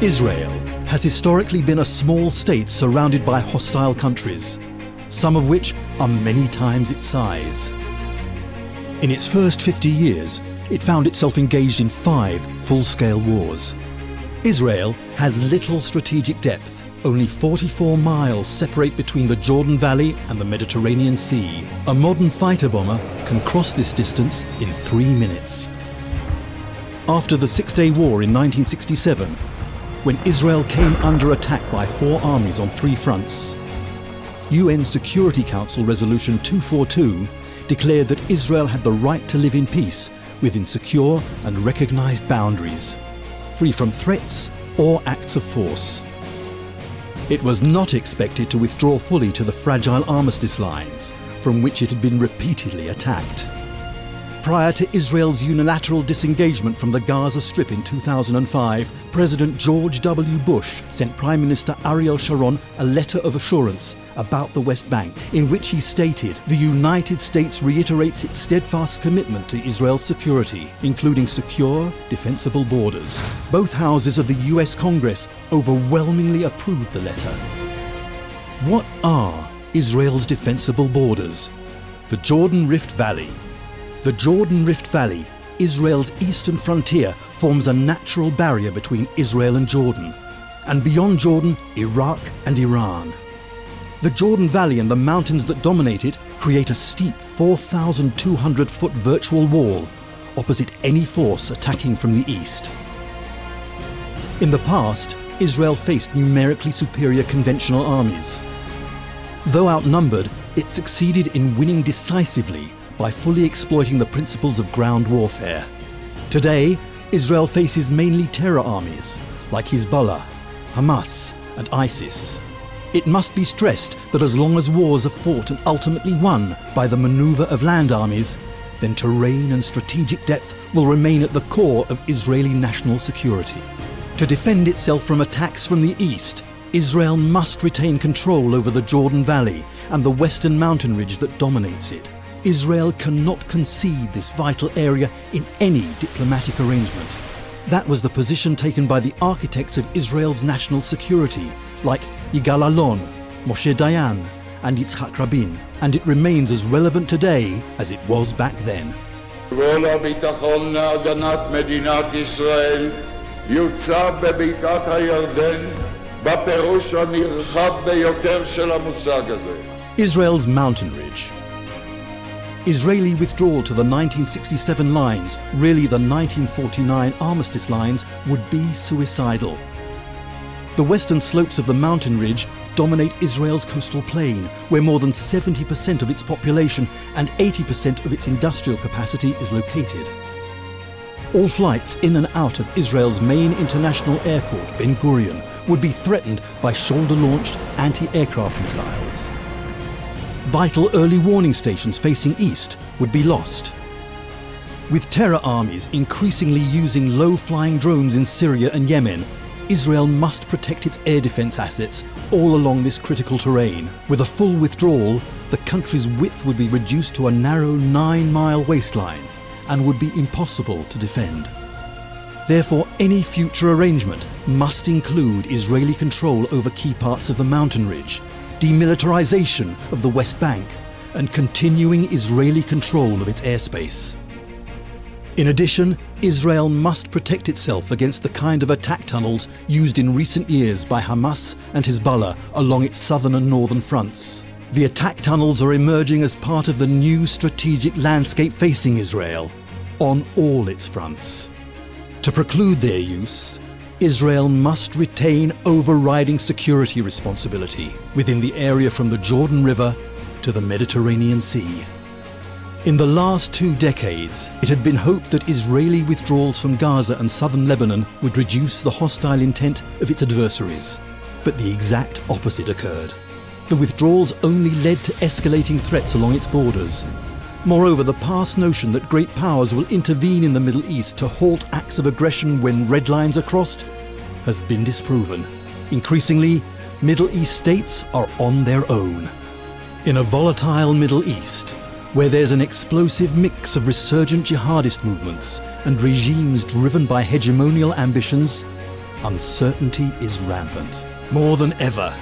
Israel has historically been a small state surrounded by hostile countries, some of which are many times its size. In its first 50 years, it found itself engaged in 5 full-scale wars. Israel has little strategic depth. Only 44 miles separate between the Jordan Valley and the Mediterranean Sea. A modern fighter bomber can cross this distance in 3 minutes. After the Six-Day War in 1967, when Israel came under attack by 4 armies on 3 fronts, UN Security Council Resolution 242 declared that Israel had the right to live in peace within secure and recognized boundaries, free from threats or acts of force. It was not expected to withdraw fully to the fragile armistice lines from which it had been repeatedly attacked. Prior to Israel's unilateral disengagement from the Gaza Strip in 2005, President George W. Bush sent Prime Minister Ariel Sharon a letter of assurance about the West Bank, in which he stated, "The United States reiterates its steadfast commitment to Israel's security, including secure, defensible borders." Both houses of the US Congress overwhelmingly approved the letter. What are Israel's defensible borders? The Jordan Rift Valley. The Jordan Rift Valley, Israel's eastern frontier, forms a natural barrier between Israel and Jordan, and beyond Jordan, Iraq and Iran. The Jordan Valley and the mountains that dominate it create a steep 4,200-foot virtual wall opposite any force attacking from the east. In the past, Israel faced numerically superior conventional armies. Though outnumbered, it succeeded in winning decisively by fully exploiting the principles of ground warfare. Today, Israel faces mainly terror armies like Hezbollah, Hamas, and ISIS. It must be stressed that as long as wars are fought and ultimately won by the maneuver of land armies, then terrain and strategic depth will remain at the core of Israeli national security. To defend itself from attacks from the east, Israel must retain control over the Jordan Valley and the western mountain ridge that dominates it. Israel cannot concede this vital area in any diplomatic arrangement. That was the position taken by the architects of Israel's national security, like Yigal Allon, Moshe Dayan, and Yitzhak Rabin, and it remains as relevant today as it was back then. הביטחון להגנת מדינת ישראל יוצב בבקעת הירדן בפירוש הנרחב ביותר של המושג הזה. Israel's mountain ridge. Israeli withdrawal to the 1967 lines, really the 1949 armistice lines, would be suicidal. The western slopes of the mountain ridge dominate Israel's coastal plain, where more than 70% of its population and 80% of its industrial capacity is located. All flights in and out of Israel's main international airport, Ben Gurion, would be threatened by shoulder-launched anti-aircraft missiles. Vital early warning stations facing east would be lost. With terror armies increasingly using low-flying drones in Syria and Yemen, Israel must protect its air defense assets all along this critical terrain. With a full withdrawal, the country's width would be reduced to a narrow 9-mile waistline and would be impossible to defend. Therefore, any future arrangement must include Israeli control over key parts of the mountain ridge, demilitarization of the West Bank, and continuing Israeli control of its airspace. In addition, Israel must protect itself against the kind of attack tunnels used in recent years by Hamas and Hezbollah along its southern and northern fronts. The attack tunnels are emerging as part of the new strategic landscape facing Israel on all its fronts. To preclude their use, Israel must retain overriding security responsibility within the area from the Jordan River to the Mediterranean Sea. In the last 2 decades, it had been hoped that Israeli withdrawals from Gaza and southern Lebanon would reduce the hostile intent of its adversaries. But the exact opposite occurred. The withdrawals only led to escalating threats along its borders. Moreover, the past notion that great powers will intervene in the Middle East to halt acts of aggression when red lines are crossed has been disproven. Increasingly, Middle East states are on their own. In a volatile Middle East, where there's an explosive mix of resurgent jihadist movements and regimes driven by hegemonial ambitions, uncertainty is rampant. More than ever,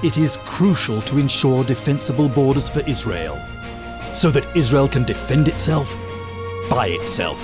it is crucial to ensure defensible borders for Israel, so that Israel can defend itself by itself.